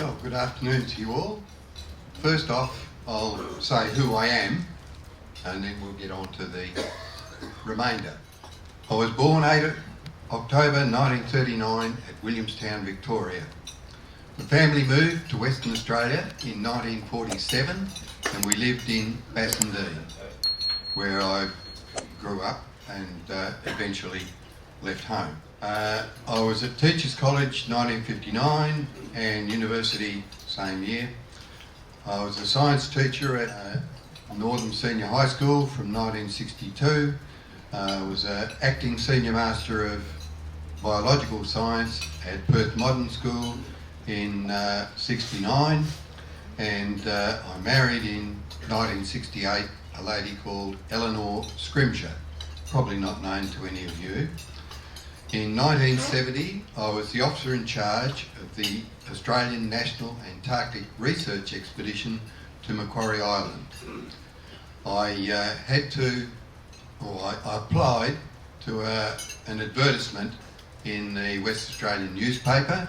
Well, good afternoon to you all. First off, I'll say who I am, and then we'll get on to the remainder. I was born 8 October 1939 at Williamstown, Victoria. The family moved to Western Australia in 1947, and we lived in Bassendean, where I grew up and eventually left home. I was at Teachers College 1959 and university same year. I was a science teacher at Northern Senior High School from 1962. I was an acting senior master of biological science at Perth Modern School in 69, and I married in 1968 a lady called Eleanor Scrimshaw, probably not known to any of you. In 1970, I was the officer in charge of the Australian National Antarctic Research Expedition to Macquarie Island. I applied to an advertisement in the West Australian newspaper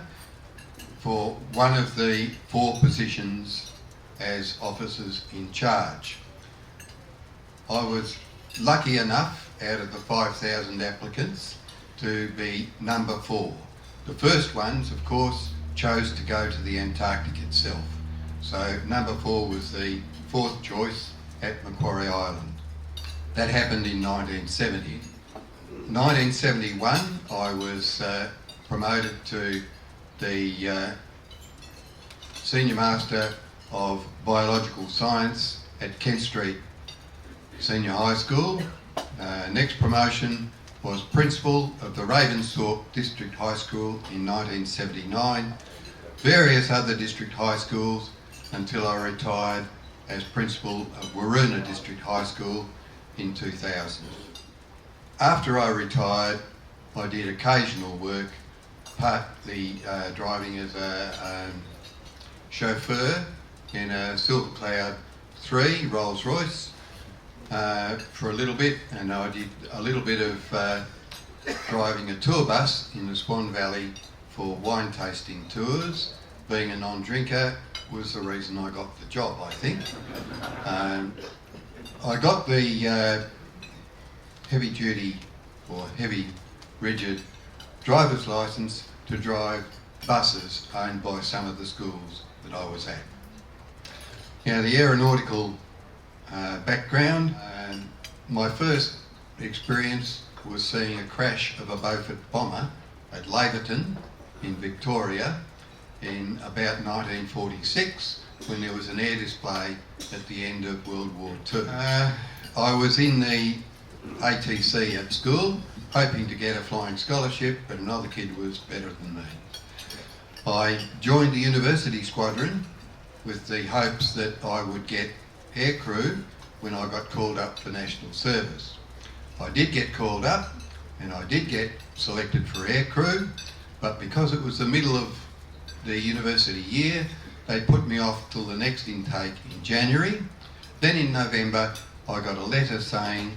for one of the 4 positions as officers in charge. I was lucky enough, out of the 5,000 applicants, to be number 4. The first ones, of course, chose to go to the Antarctic itself. So number 4 was the 4th choice at Macquarie Island. That happened in 1970. 1971, I was promoted to the Senior Master of Biological Science at Kent Street Senior High School. Next promotion was Principal of the Ravensthorpe District High School in 1979, various other district high schools until I retired as Principal of Waroona District High School in 2000. After I retired, I did occasional work, partly driving as a chauffeur in a Silver Cloud 3 Rolls Royce for a little bit, and I did a little bit of driving a tour bus in the Swan Valley for wine tasting tours. Being a non-drinker was the reason I got the job, I think. I got the heavy duty or heavy rigid driver's licence to drive buses owned by some of the schools that I was at. Now, the aeronautical background, my first experience was seeing a crash of a Beaufort bomber at Laverton in Victoria in about 1946, when there was an air display at the end of World War II. I was in the ATC at school, hoping to get a flying scholarship, but another kid was better than me. I joined the university squadron with the hopes that I would get aircrew when I got called up for national service. I did get called up and I did get selected for aircrew, but because it was the middle of the university year, they put me off till the next intake in January. Then in November, I got a letter saying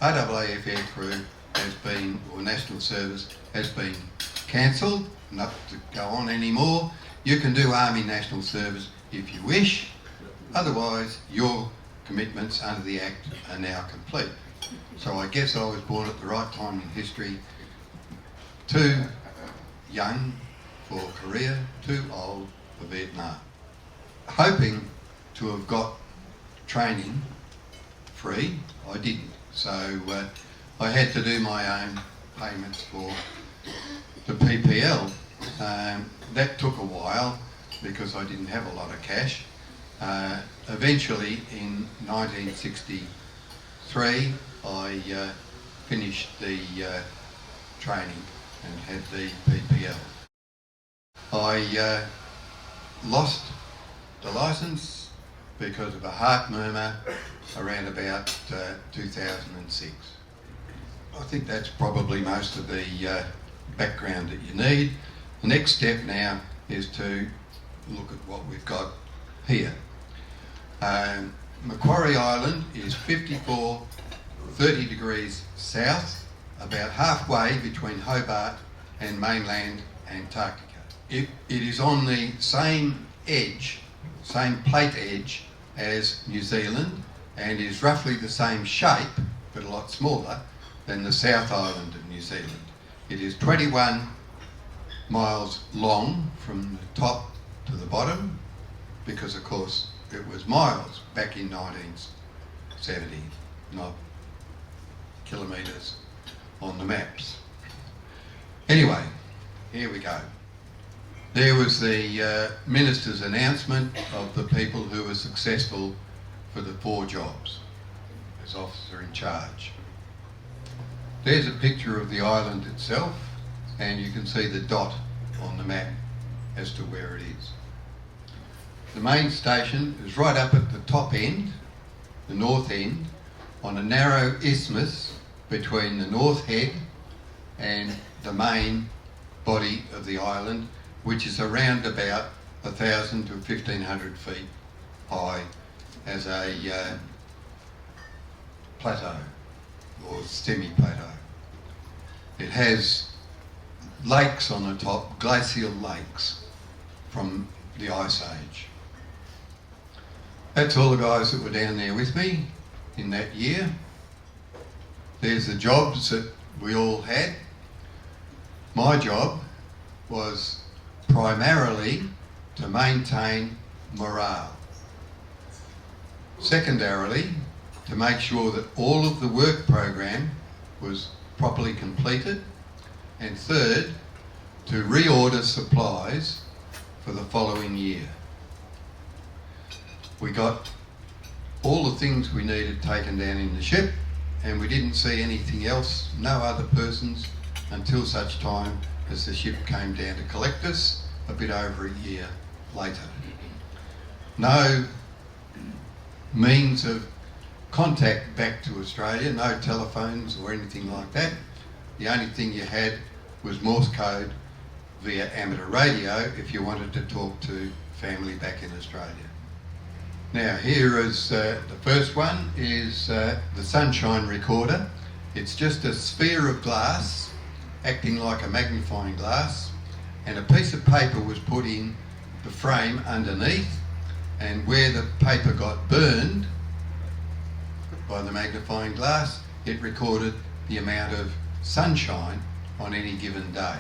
RAAF aircrew has been, or national service has been cancelled, not to go on anymore. You can do Army National Service if you wish, otherwise your commitments under the Act are now complete. So I guess I was born at the right time in history, too young for Korea, too old for Vietnam. Hoping to have got training free, I didn't. So I had to do my own payments for the PPL. That took a while because I didn't have a lot of cash. Eventually, in 1963, I finished the training and had the PPL. I lost the licence because of a heart murmur around about 2006. I think that's probably most of the background that you need. The next step now is to look at what we've got here. Macquarie Island is 30 degrees south, about halfway between Hobart and mainland Antarctica. it is on the same edge, same plate edge as New Zealand, and is roughly the same shape, but a lot smaller, than the South Island of New Zealand. It is 21 miles long from the top to the bottom, because of course it was miles back in 1970, not kilometres on the maps. Anyway, here we go. There was the Minister's announcement of the people who were successful for the 4 jobs as officer in charge. There's a picture of the island itself, and you can see the dot on the map as to where it is. The main station is right up at the top end, the north end, on a narrow isthmus between the North Head and the main body of the island, which is around about 1,000 to 1,500 feet high as a plateau or semi-plateau. It has lakes on the top, glacial lakes from the Ice Age. That's all the guys that were down there with me in that year. There's the jobs that we all had. My job was primarily to maintain morale. Secondarily, to make sure that all of the work program was properly completed. And third, to reorder supplies for the following year. We got all the things we needed taken down in the ship, and we didn't see anything else, no other persons, until such time as the ship came down to collect us a bit over a year later. No means of contact back to Australia, no telephones or anything like that. The only thing you had was Morse code via amateur radio if you wanted to talk to family back in Australia. Now here is the first one is the sunshine recorder. It's just a sphere of glass acting like a magnifying glass, and a piece of paper was put in the frame underneath, and where the paper got burned by the magnifying glass, it recorded the amount of sunshine on any given day.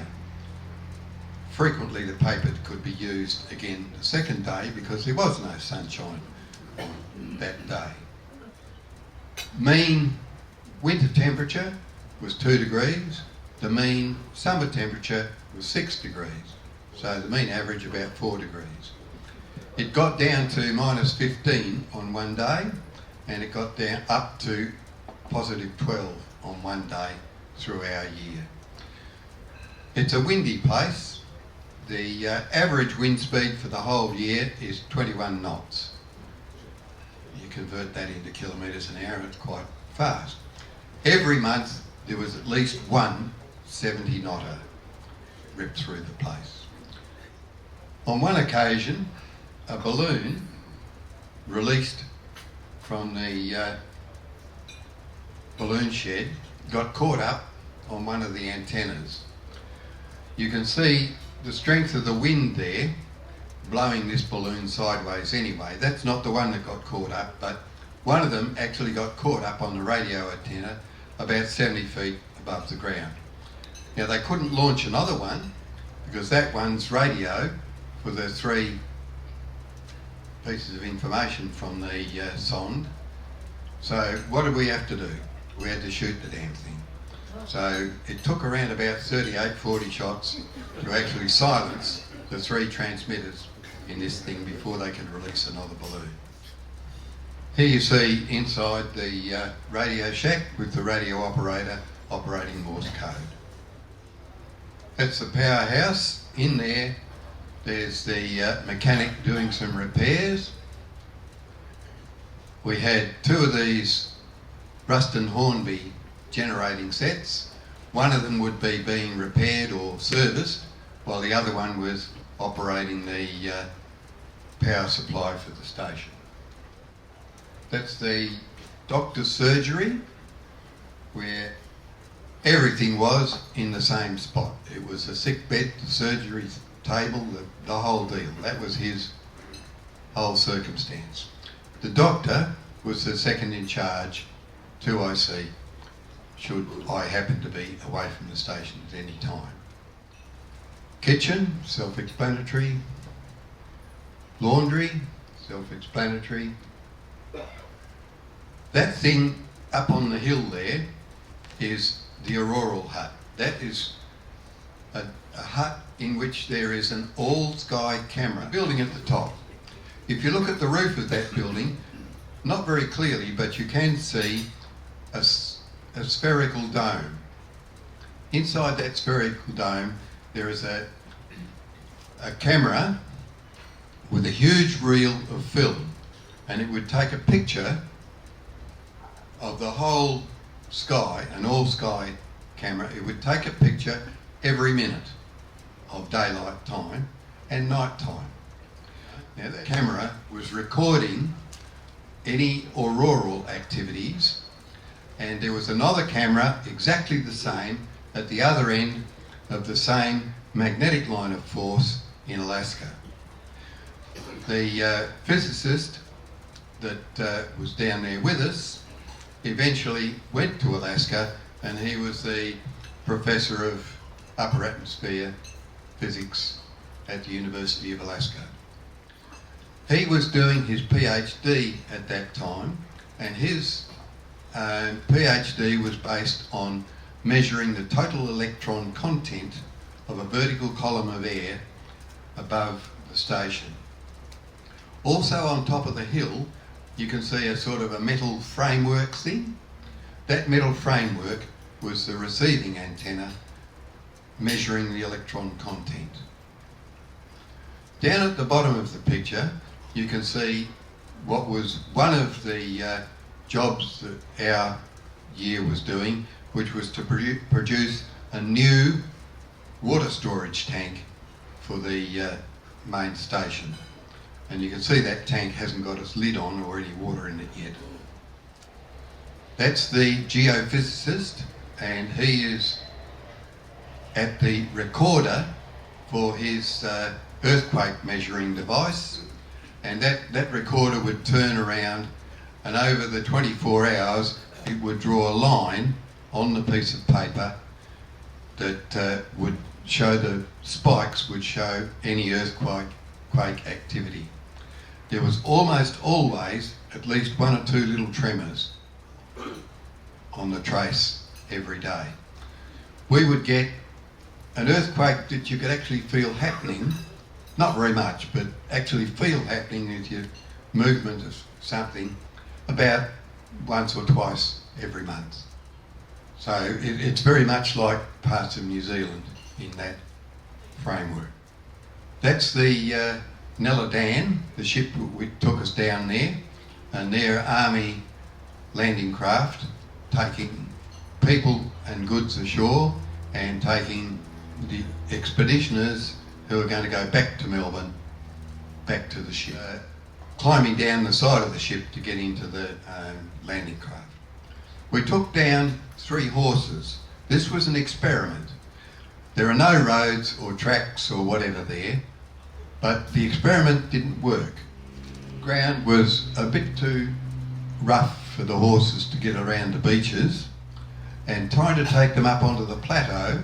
Frequently the paper could be used again the second day because there was no sunshine on that day. Mean winter temperature was 2 degrees, the mean summer temperature was 6 degrees, so the mean average about 4 degrees. It got down to minus 15 on one day, and it got down up to positive 12 on one day through our year. It's a windy place. The average wind speed for the whole year is 21 knots. You convert that into kilometres an hour, it's quite fast. Every month there was at least one 70 knotter ripped through the place. On one occasion, a balloon released from the balloon shed got caught up on one of the antennas. You can see the strength of the wind there blowing this balloon sideways anyway. That's not the one that got caught up, but one of them actually got caught up on the radio antenna about 70 feet above the ground. Now they couldn't launch another one because that one's radio for the 3 pieces of information from the sonde. So what did we have to do? We had to shoot the damn thing. So it took around about 38, 40 shots to actually silence the 3 transmitters in this thing before they could release another balloon. Here you see inside the radio shack with the radio operator operating Morse code. That's the powerhouse. In there, there's the mechanic doing some repairs. We had 2 of these Ruston Hornby generating sets. One of them would be being repaired or serviced, while the other one was operating the power supply for the station. That's the doctor's surgery, where everything was in the same spot. It was a sick bed, the surgery table, the whole deal. That was his whole circumstance. The doctor was the second in charge to IC should I happen to be away from the station at any time. Kitchen, self-explanatory. Laundry, self-explanatory. That thing up on the hill there is the Auroral Hut. That is a hut in which there is an all-sky camera building at the top. If you look at the roof of that building, not very clearly, but you can see a spherical dome. Inside that spherical dome, there is a camera with a huge reel of film, and it would take a picture of the whole sky, an all-sky camera. It would take a picture every minute of daylight time and night time. Now, the camera was recording any auroral activities, and there was another camera exactly the same at the other end of the same magnetic line of force in Alaska. The physicist that was down there with us eventually went to Alaska, and he was the professor of upper atmosphere physics at the University of Alaska. He was doing his PhD at that time, and his PhD was based on measuring the total electron content of a vertical column of air above the station. Also on top of the hill, you can see a sort of a metal framework thing. That metal framework was the receiving antenna measuring the electron content. Down at the bottom of the picture, you can see what was one of the jobs that our year was doing, which was to produce a new water storage tank for the main station. And you can see that tank hasn't got its lid on or any water in it yet. That's the geophysicist, and he is at the recorder for his earthquake measuring device, and that recorder would turn around, and over the 24 hours it would draw a line on the piece of paper that would show the spikes, would show any earthquake activity. There was almost always at least one or two little tremors on the trace every day. We would get an earthquake that you could actually feel happening, not very much, but actually feel happening with your movement of something about once or twice every month. So it's very much like parts of New Zealand in that framework. That's the Neladan, the ship that took us down there, and their army landing craft taking people and goods ashore and taking the expeditioners who are going to go back to Melbourne, back to the ship, climbing down the side of the ship to get into the landing craft. We took down 3 horses. This was an experiment. There are no roads or tracks or whatever there, but the experiment didn't work. The ground was a bit too rough for the horses to get around the beaches, and trying to take them up onto the plateau,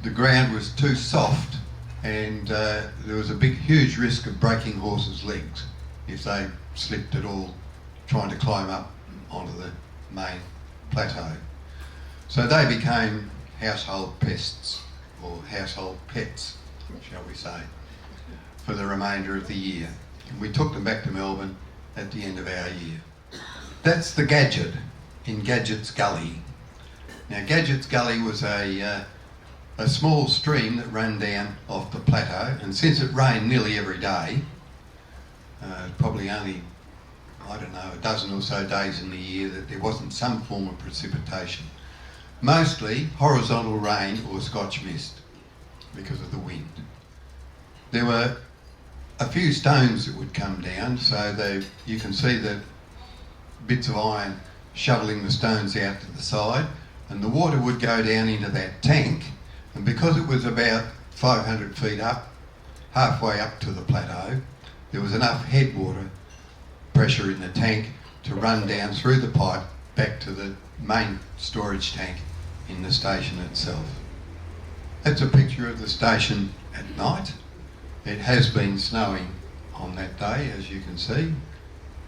the ground was too soft, and there was a huge risk of breaking horses' legs if they slipped at all trying to climb up onto the main plateau. So they became household pests, or household pets, shall we say, for the remainder of the year. And we took them back to Melbourne at the end of our year. That's the Gadget in Gadget's Gully. Now, Gadget's Gully was a small stream that ran down off the plateau, and since it rained nearly every day, probably only, I don't know, a dozen or so days in the year that there wasn't some form of precipitation. Mostly horizontal rain or Scotch mist because of the wind. There were a few stones that would come down, so you can see the bits of iron shoveling the stones out to the side, and the water would go down into that tank, and because it was about 500 feet up, halfway up to the plateau, there was enough headwater pressure in the tank to run down through the pipe back to the main storage tank in the station itself. That's a picture of the station at night. It has been snowing on that day, as you can see.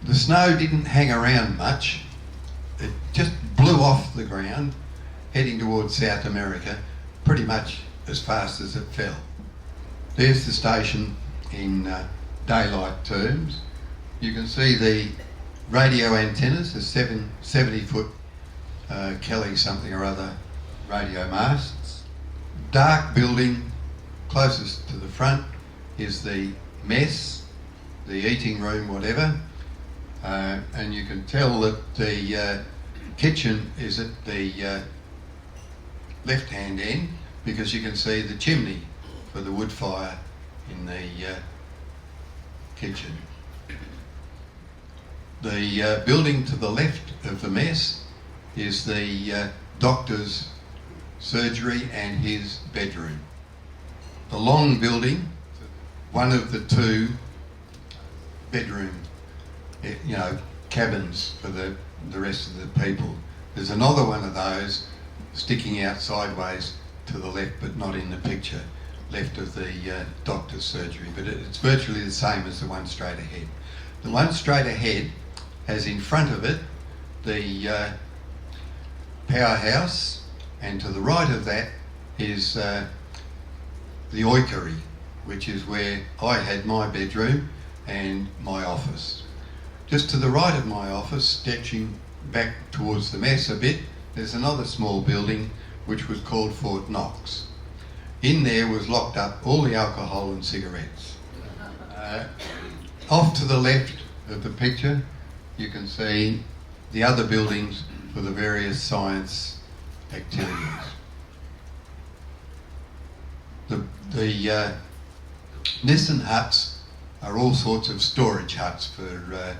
The snow didn't hang around much. It just blew off the ground, heading towards South America, pretty much as fast as it fell. There's the station in daylight terms. You can see the radio antennas, the 70-foot Kelly something or other radio masts. Dark building closest to the front is the mess, the eating room, whatever. And you can tell that the kitchen is at the left-hand end because you can see the chimney for the wood fire in the kitchen. The building to the left of the mess is the doctor's surgery and his bedroom. The long building, one of the two bedroom, cabins for the rest of the people. There's another one of those sticking out sideways to the left, but not in the picture, left of the doctor's surgery, but it's virtually the same as the one straight ahead. The one straight ahead has in front of it the powerhouse, and to the right of that is the oikery, which is where I had my bedroom and my office. Just to the right of my office, stretching back towards the mess a bit, there's another small building which was called Fort Knox. In there was locked up all the alcohol and cigarettes. Off to the left of the picture, you can see the other buildings for the various science activities. The Denison huts are all sorts of storage huts for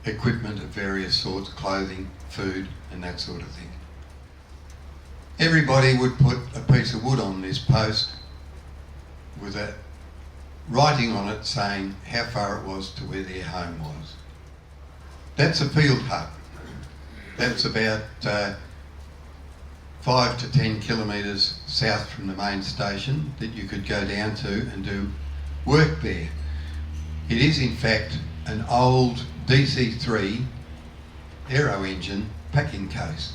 equipment of various sorts, clothing, food and that sort of thing. Everybody would put a piece of wood on this post with a writing on it saying how far it was to where their home was. That's a field hut. That's about 5 to 10 kilometres south from the main station that you could go down to and do work there. It is in fact an old DC-3 aero engine packing case.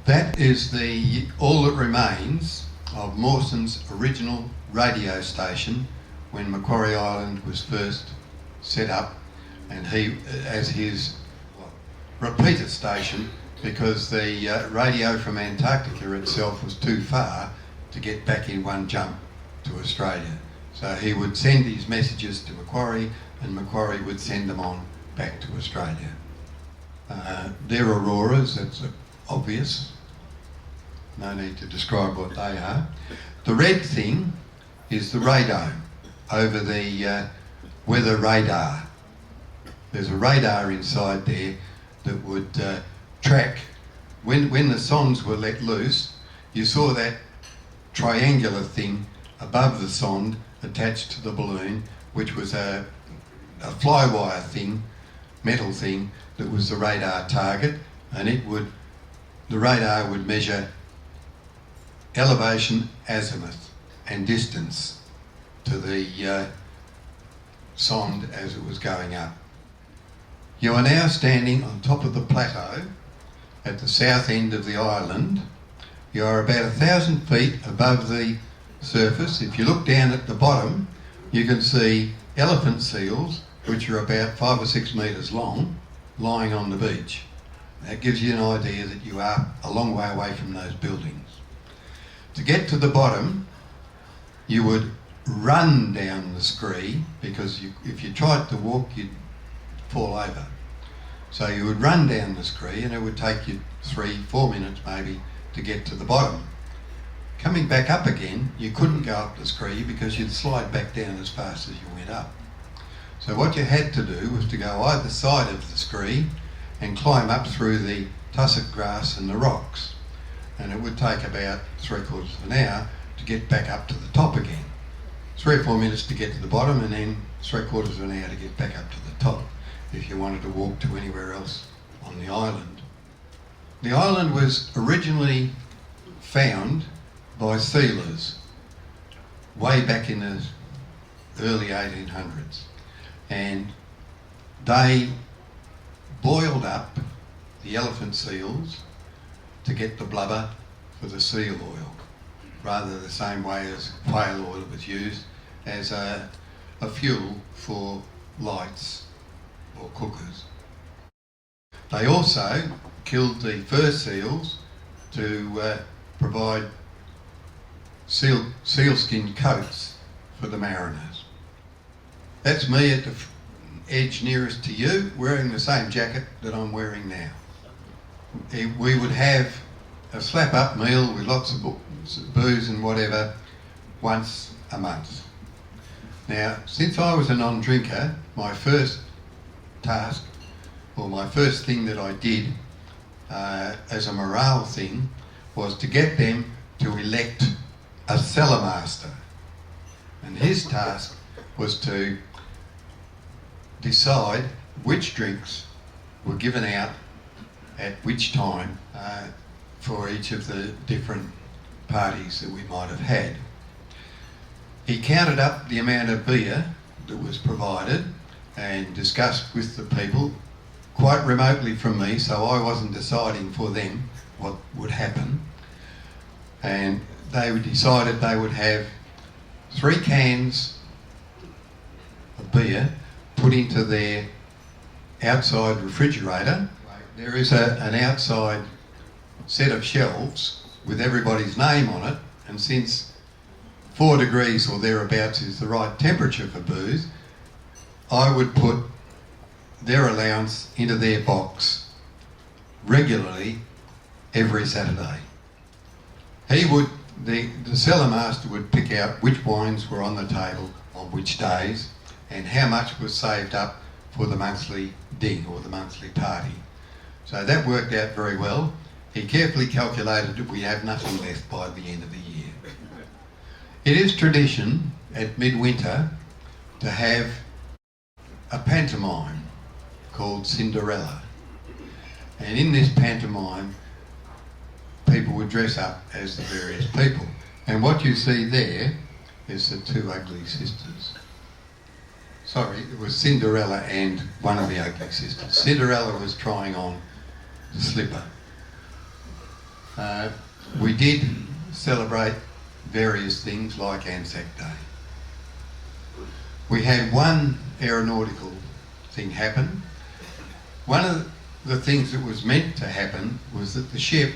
That is all that remains of Mawson's original radio station when Macquarie Island was first set up, and he as his repeater station, because the radio from Antarctica itself was too far to get back in one jump to Australia. So he would send his messages to Macquarie and Macquarie would send them on back to Australia. They're Auroras, that's obvious. No need to describe what they are. The red thing is the radome over the weather radar. There's a radar inside there that would track, when the sondes were let loose, you saw that triangular thing above the sonde attached to the balloon, which was a flywire thing, metal thing, that was the radar target, and the radar would measure elevation, azimuth and distance to the sonde as it was going up. You are now standing on top of the plateau at the south end of the island. You are about 1,000 feet above the surface. If you look down at the bottom, you can see elephant seals, which are about 5 or 6 metres long, lying on the beach. That gives you an idea that you are a long way away from those buildings. To get to the bottom, you would run down the scree, because if you tried to walk, you'd fall over. So you would run down the scree and it would take you 3-4 minutes maybe to get to the bottom. Coming back up again, you couldn't go up the scree because you'd slide back down as fast as you went up. So what you had to do was to go either side of the scree and climb up through the tussock grass and the rocks. And it would take about 3/4 of an hour to get back up to the top again. 3 or 4 minutes to get to the bottom, and then 3/4 of an hour to get back up to the top if you wanted to walk to anywhere else on the island. The island was originally found by sealers way back in the early 1800s, and they boiled up the elephant seals to get the blubber for the seal oil, rather the same way as whale oil was used as a fuel for lights or cookers. They also killed the fur seals to provide sealskin coats for the mariners. That's me at the edge nearest to you, wearing the same jacket that I'm wearing now. We would have a slap-up meal with lots of booze and whatever once a month. Now, since I was a non-drinker, my first task, or my first thing that I did as a morale thing, was to get them to elect a cellar master. And his task was to decide which drinks were given out at which time for each of the different parties that we might have had. He counted up the amount of beer that was provided and discussed with the people quite remotely from me, so I wasn't deciding for them what would happen. And they decided they would have 3 cans of beer put into their outside refrigerator. There is an outside set of shelves with everybody's name on it, and since 4 degrees or thereabouts is the right temperature for booze, I would put their allowance into their box regularly every Saturday. The cellar master would pick out which wines were on the table on which days and how much was saved up for the monthly ding or the monthly party. So that worked out very well. He carefully calculated that we have nothing left by the end of the year. It is tradition at midwinter to have a pantomime called Cinderella. And in this pantomime, people would dress up as the various people. And what you see there is the 2 ugly sisters. Sorry, it was Cinderella and one of the ugly sisters. Cinderella was trying on the slipper. We did celebrate various things like Anzac Day. We had one aeronautical thing happen. One of the things that was meant to happen was that the ship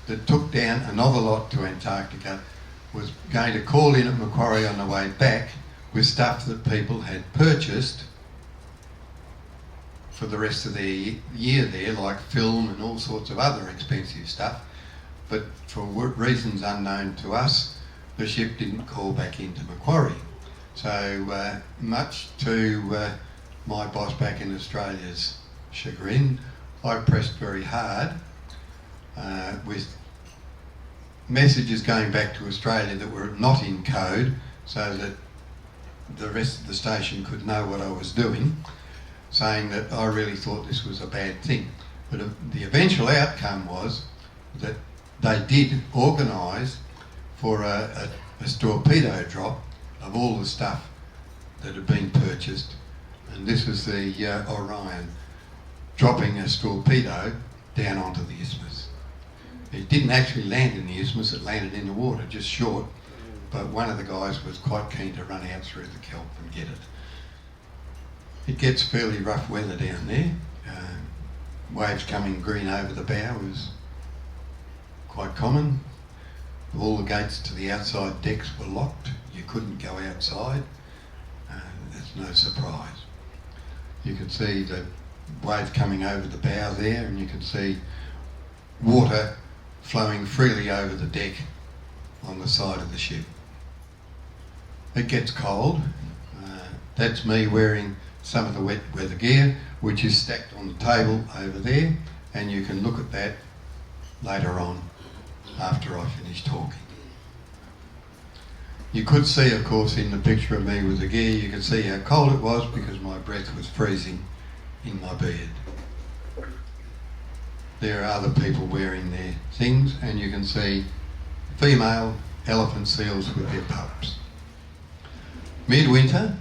that took down another lot to Antarctica was going to call in at Macquarie on the way back with stuff that people had purchased for the rest of their year there, like film and all sorts of other expensive stuff. But for reasons unknown to us, the ship didn't call back into Macquarie. So much to my boss back in Australia's chagrin, I pressed very hard with messages going back to Australia that were not in code so that the rest of the station could know what I was doing, saying that I really thought this was a bad thing. But the eventual outcome was that they did organise for a torpedo drop of all the stuff that had been purchased, and this was the Orion dropping a torpedo down onto the isthmus. It didn't actually land in the isthmus, it landed in the water, just short, but one of the guys was quite keen to run out through the kelp and get it. It gets fairly rough weather down there. Waves coming green over the bow is quite common. All the gates to the outside decks were locked. You couldn't go outside. That's no surprise. You could see the wave coming over the bow there, and you could see water flowing freely over the deck on the side of the ship. It gets cold. That's me wearing some of the wet weather gear, which is stacked on the table over there, and you can look at that later on after I finish talking. You could see, of course, in the picture of me with the gear, you could see how cold it was because my breath was freezing in my beard. There are other people wearing their things, and you can see female elephant seals with their pups. Midwinter,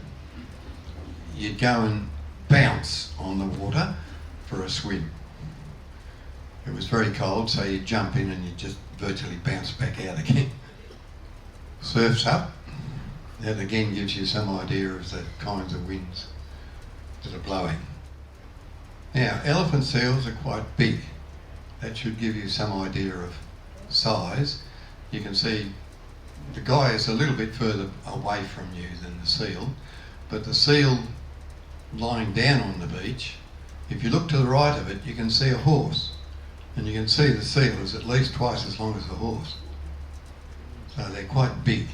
you'd go and bounce on the water for a swim. It was very cold, so you'd jump in and you'd just virtually bounce back out again. Surf's up. That again gives you some idea of the kinds of winds that are blowing. Now, elephant seals are quite big. That should give you some idea of size. You can see the guy is a little bit further away from you than the seal, but the seal lying down on the beach, if you look to the right of it, you can see a horse, and you can see the seal is at least twice as long as the horse. So they're quite big.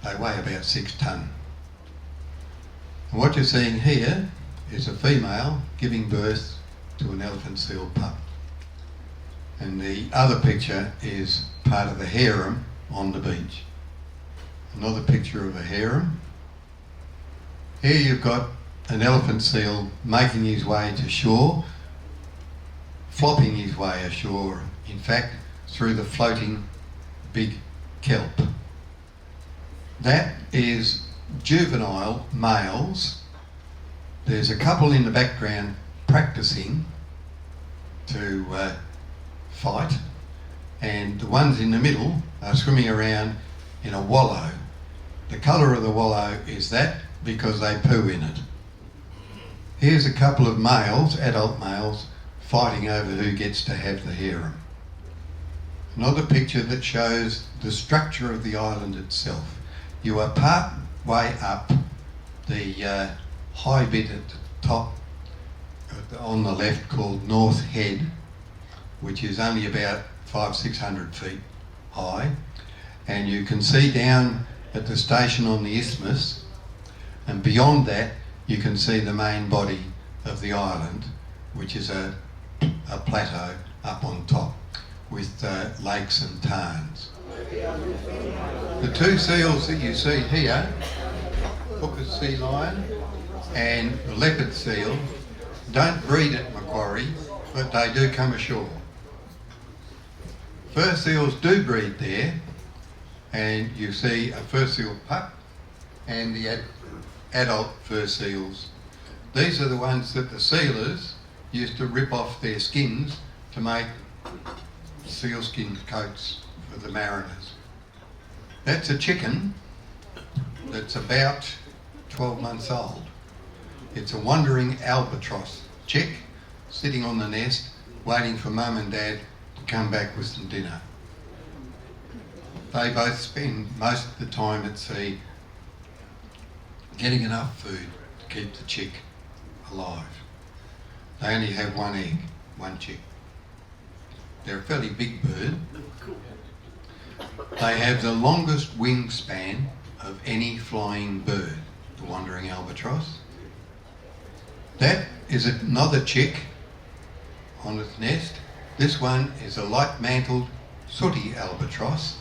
They weigh about 6 tonne. And what you're seeing here is a female giving birth to an elephant seal pup. And the other picture is part of the harem on the beach. Another picture of a harem. Here you've got an elephant seal making his way to shore, flopping his way ashore, in fact, through the floating big kelp. That is juvenile males. There's a couple in the background practicing to fight, and the ones in the middle are swimming around in a wallow. The colour of the wallow is that because they poo in it. Here's a couple of males, adult males, fighting over who gets to have the harem. Another picture that shows the structure of the island itself. You are part way up the high bit at the top on the left called North Head, which is only about 500-600 feet high, and you can see down at the station on the isthmus, and beyond that you can see the main body of the island, which is a plateau up on top with lakes and tarns. The two seals that you see here, Hooker's sea lion and the leopard seal, don't breed at Macquarie, but they do come ashore. Fur seals do breed there, and you see a fur seal pup and the adult fur seals. These are the ones that the sealers used to rip off their skins to make sealskin coats for the mariners. That's a chicken that's about 12 months old. It's a wandering albatross chick sitting on the nest waiting for mum and dad to come back with some dinner. They both spend most of the time at sea getting enough food to keep the chick alive. They only have one egg, one chick. They're a fairly big bird. They have the longest wingspan of any flying bird, the wandering albatross. That is another chick on its nest. This one is a light-mantled sooty albatross,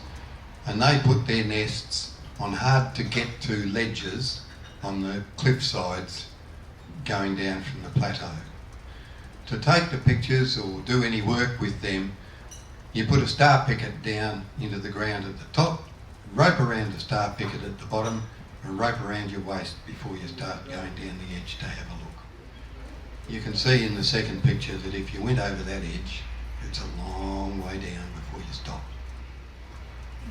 and they put their nests on hard-to-get-to ledges on the cliff sides going down from the plateau. To take the pictures or do any work with them, you put a star picket down into the ground at the top, rope around the star picket at the bottom, and rope around your waist before you start going down the edge to have a look. You can see in the second picture that if you went over that edge, it's a long way down before you stop.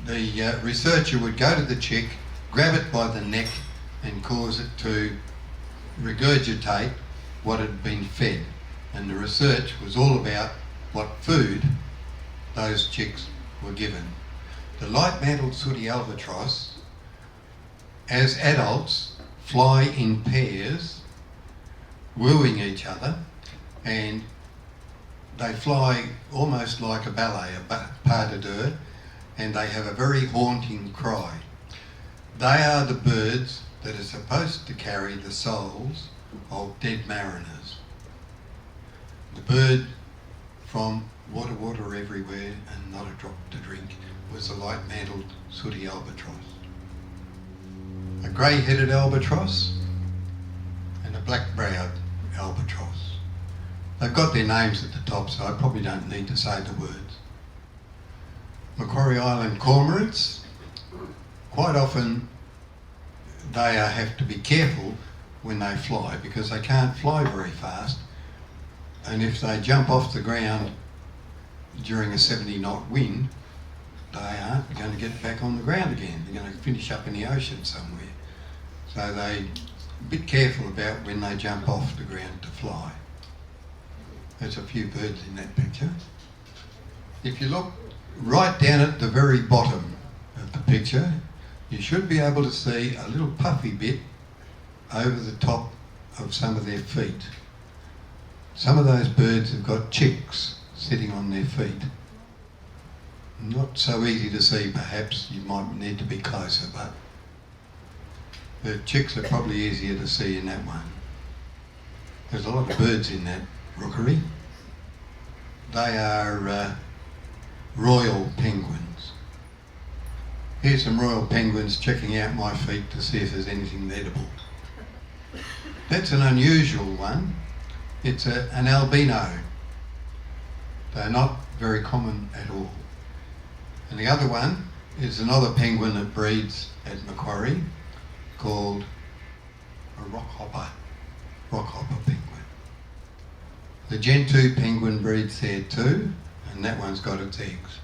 The researcher would go to the chick, grab it by the neck and cause it to regurgitate what had been fed. And the research was all about what food those chicks were given. The light-mantled sooty albatross, as adults, fly in pairs, wooing each other, and they fly almost like a ballet, a pas de deux, and they have a very haunting cry. They are the birds that are supposed to carry the souls of dead mariners. The bird from water, water everywhere and not a drop to drink was the light-mantled sooty albatross. a grey-headed albatross and a black-browed albatross. They've got their names at the top, so I probably don't need to say the words. Macquarie Island cormorants, quite often they have to be careful when they fly because they can't fly very fast, and if they jump off the ground during a 70-knot wind, they aren't going to get back on the ground again. They're going to finish up in the ocean somewhere. So they're a bit careful about when they jump off the ground to fly. There's a few birds in that picture. If you look right down at the very bottom of the picture, you should be able to see a little puffy bit over the top of some of their feet. Some of those birds have got chicks sitting on their feet. Not so easy to see perhaps, you might need to be closer, but the chicks are probably easier to see in that one. There's a lot of birds in that rookery. They are royal penguins. Here's some royal penguins checking out my feet to see if there's anything edible. That's an unusual one. It's an albino. They're not very common at all. And the other one is another penguin that breeds at Macquarie called a Rockhopper penguin. The Gentoo penguin breeds there too, and that one's got its eggs.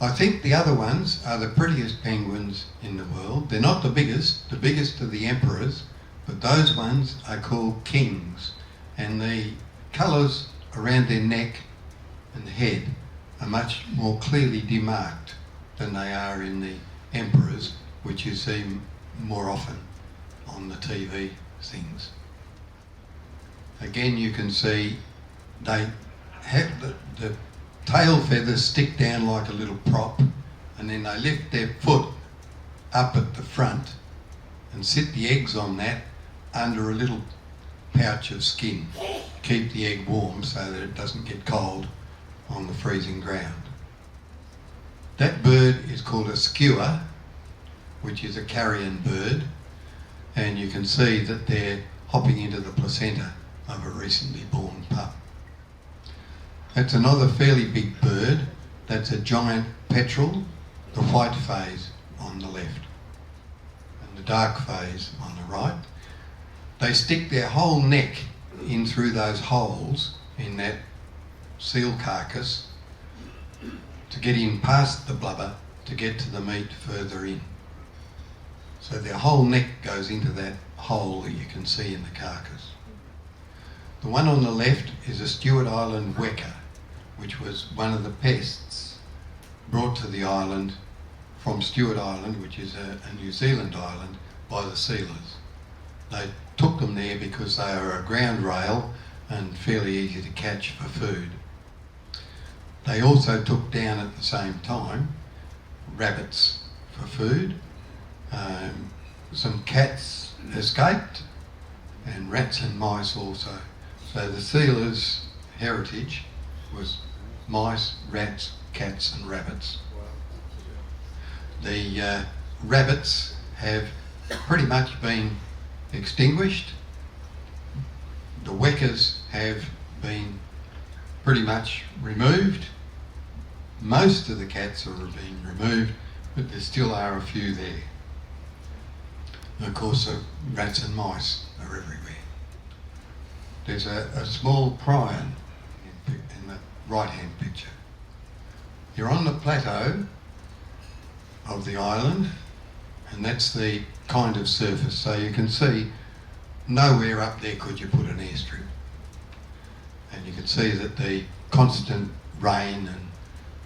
I think the other ones are the prettiest penguins in the world. They're not the biggest are the emperors, but those ones are called kings, and the colours around their neck and head are much more clearly demarked than they are in the emperors, which you see more often on the TV things. Again, you can see they have the tail feathers stick down like a little prop, and then they lift their foot up at the front and sit the eggs on that under a little pouch of skin. Keep the egg warm so that it doesn't get cold on the freezing ground. That bird is called a skewer, which is a carrion bird, and you can see that they're hopping into the placenta of a recently born pup. That's another fairly big bird. That's a giant petrel, the white phase on the left and the dark phase on the right. They stick their whole neck in through those holes in that seal carcass to get in past the blubber to get to the meat further in. So their whole neck goes into that hole that you can see in the carcass. The one on the left is a Steward Island Weka, which was one of the pests brought to the island from Steward Island, which is a New Zealand island, by the sealers. They took them there because they are a ground rail and fairly easy to catch for food. They also took down at the same time rabbits for food. Some cats escaped, and rats and mice also. So the sealers' heritage was mice, rats, cats and rabbits. The rabbits have pretty much been extinguished. The Wekas have been pretty much removed. Most of the cats are being removed, but there still are a few there. And of course, the rats and mice are everywhere. There's a small prion in the right-hand picture. You're on the plateau of the island, and that's the kind of surface, so you can see nowhere up there could you put an airstrip. And you can see that the constant rain and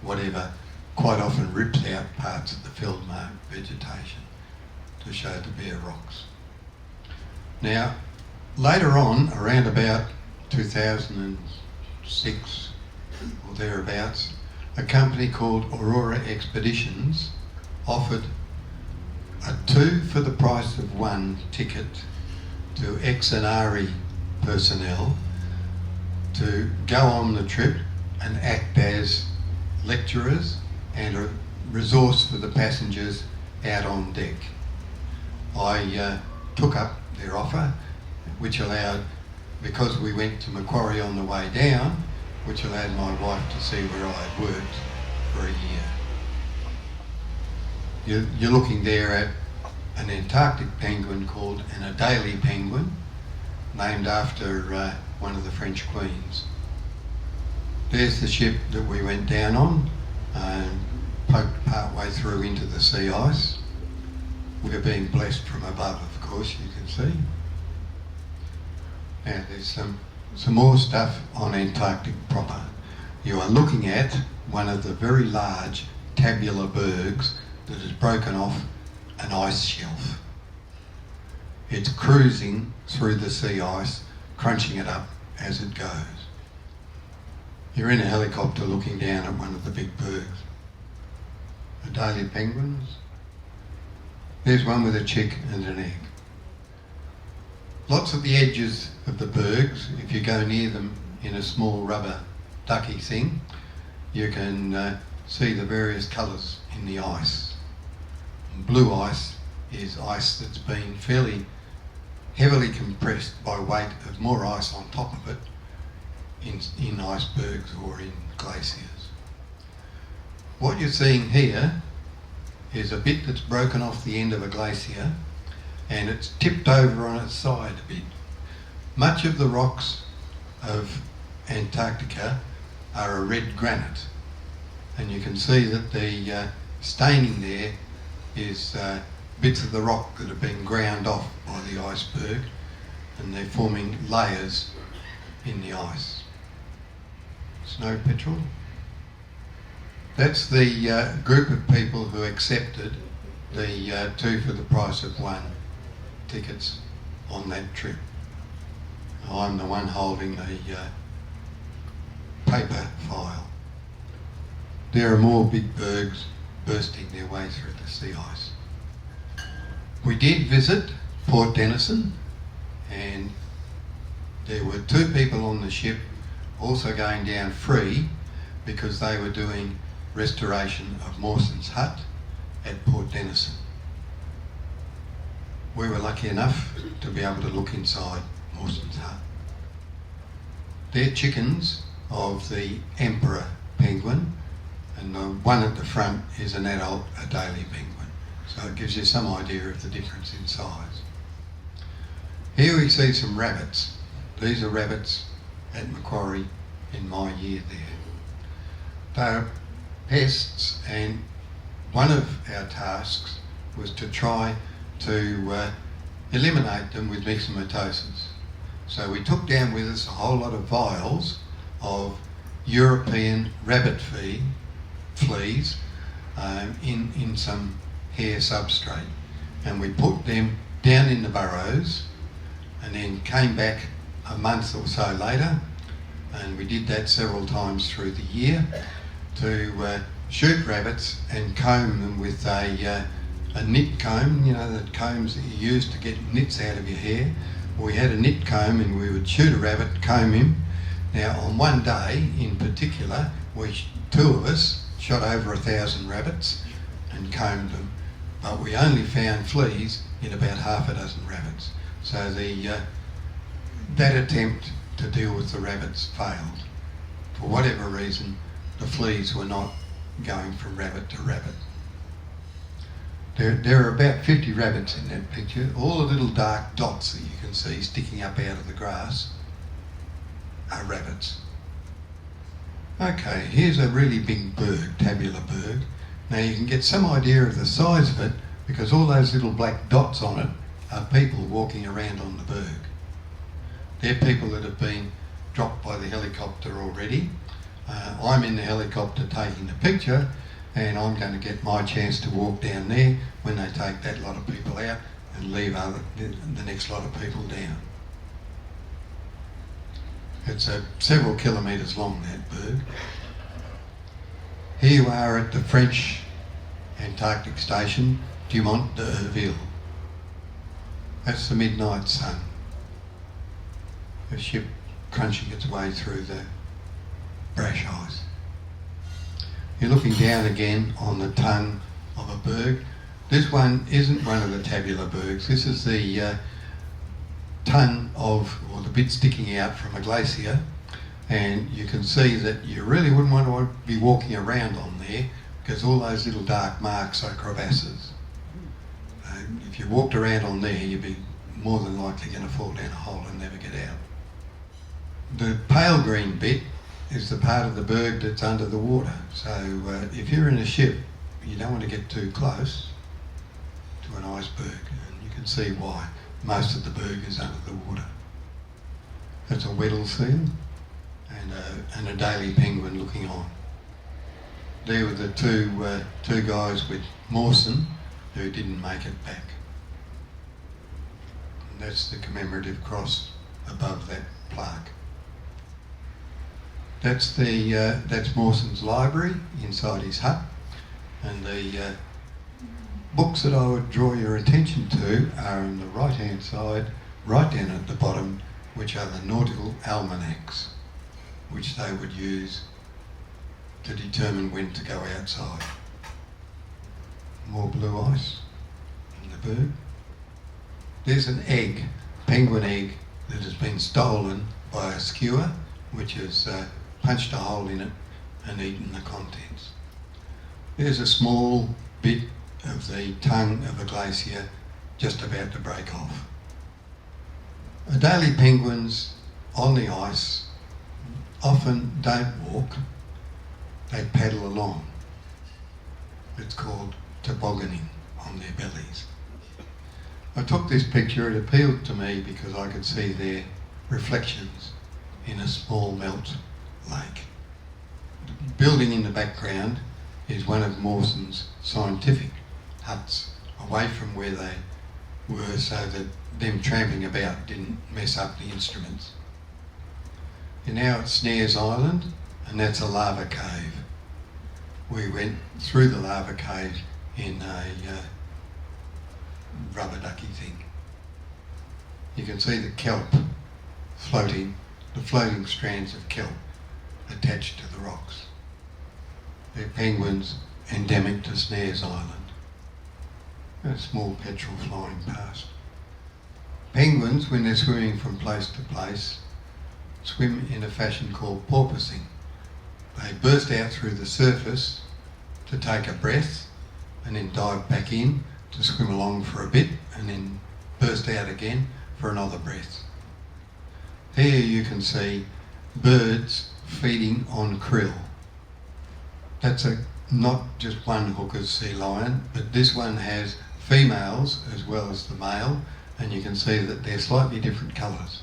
whatever quite often rips out parts of the field-marked vegetation to show the bare rocks. Now, later on, around about 2006 or thereabouts, a company called Aurora Expeditions offered a 2 for the price of 1 ticket to ex-NRI personnel to go on the trip and act as lecturers and a resource for the passengers out on deck. I took up their offer, which allowed, because we went to Macquarie on the way down, which allowed my wife to see where I had worked for a year. You're looking there at an Antarctic penguin called an Auroral penguin, named after one of the French queens. There's the ship that we went down on, poked part way through into the sea ice. We're being blessed from above, of course, you can see. Now there's some more stuff on Antarctic proper. You are looking at one of the very large tabular bergs that has broken off an ice shelf. It's cruising through the sea ice, crunching it up as it goes. You're in a helicopter looking down at one of the big bergs. Auroral penguins. There's one with a chick and an egg. Lots of the edges of the bergs, if you go near them in a small rubber ducky thing, you can see the various colours in the ice. And blue ice is ice that's been fairly heavily compressed by weight of more ice on top of it in icebergs or in glaciers. What you're seeing here is a bit that's broken off the end of a glacier and it's tipped over on its side a bit. Much of the rocks of Antarctica are a red granite, and you can see that the staining there is bits of the rock that have been ground off by the iceberg, and they're forming layers in the ice. Snow petrel. That's the group of people who accepted the 2 for the price of 1 tickets on that trip. I'm the one holding the paper file. There are more big bergs bursting their way through the sea ice. We did visit Port Denison, and there were 2 people on the ship also going down free because they were doing restoration of Mawson's hut at Port Denison. We were lucky enough to be able to look inside Mawson's hut. They're chickens of the emperor penguin, and the one at the front is an adult Auroral penguin. So it gives you some idea of the difference in size. Here we see some rabbits. These are rabbits at Macquarie in my year there. They're pests, and one of our tasks was to try to eliminate them with myxomatosis. So we took down with us a whole lot of vials of European rabbit fleas in some hair substrate, and we put them down in the burrows and then came back a month or so later, and we did that several times through the year to shoot rabbits and comb them with a knit comb, you know, the combs that you use to get nits out of your hair. We had a knit comb and we would shoot a rabbit, comb him. Now on one day in particular, 2 of us shot over 1,000 rabbits and combed them, but we only found fleas in about half a dozen rabbits. So that attempt to deal with the rabbits failed. For whatever reason, the fleas were not going from rabbit to rabbit. There are about 50 rabbits in that picture. All the little dark dots that you can see sticking up out of the grass are rabbits. Okay, here's a really big berg, tabular berg. Now you can get some idea of the size of it because all those little black dots on it are people walking around on the berg. They're people that have been dropped by the helicopter already. I'm in the helicopter taking the picture, and I'm going to get my chance to walk down there when they take that lot of people out and leave the next lot of people down. It's several kilometres long, that berg. Here you are at the French Antarctic station, Dumont d'Urville. That's the midnight sun. A ship crunching its way through the brash ice. You're looking down again on the tongue of a berg. This one isn't one of the tabular bergs. This is the tongue of, or the bit sticking out from a glacier, and you can see that you really wouldn't want to be walking around on there because all those little dark marks are crevasses. If you walked around on there, you'd be more than likely going to fall down a hole and never get out. The pale green bit is the part of the berg that's under the water. So if you're in a ship, you don't want to get too close to an iceberg, and you can see why. Most of the berg is under the water. That's a Weddell seal and a Daily Penguin looking on. There were the two guys with Mawson who didn't make it back. And that's the commemorative cross above that plaque. That's Mawson's library inside his hut, and the books that I would draw your attention to are on the right hand side, right down at the bottom, which are the Nautical Almanacs, which they would use to determine when to go outside. More blue ice in the berg. There's an egg, penguin egg, that has been stolen by a skewer, which has punched a hole in it and eaten the contents. There's a small bit of the tongue of a glacier just about to break off. Adelie penguins on the ice often don't walk, they paddle along. It's called tobogganing on their bellies. I took this picture, it appealed to me because I could see their reflections in a small melt lake. The building in the background is one of Mawson's scientific huts, away from where they were so that them tramping about didn't mess up the instruments. You're now at Snares Island, and that's a lava cave. We went through the lava cave in a rubber ducky thing. You can see the kelp floating, the floating strands of kelp attached to the rocks. They're penguins endemic to Snares Island. A small petrel flying past. Penguins, when they're swimming from place to place, swim in a fashion called porpoising. They burst out through the surface to take a breath and then dive back in to swim along for a bit and then burst out again for another breath. Here you can see birds feeding on krill. That's not just one Hooker's sea lion, but this one has females as well as the male, and you can see that they're slightly different colours,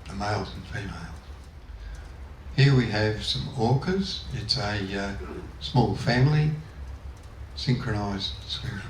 the males and females. Here we have some orcas. It's a small family, synchronised swimming.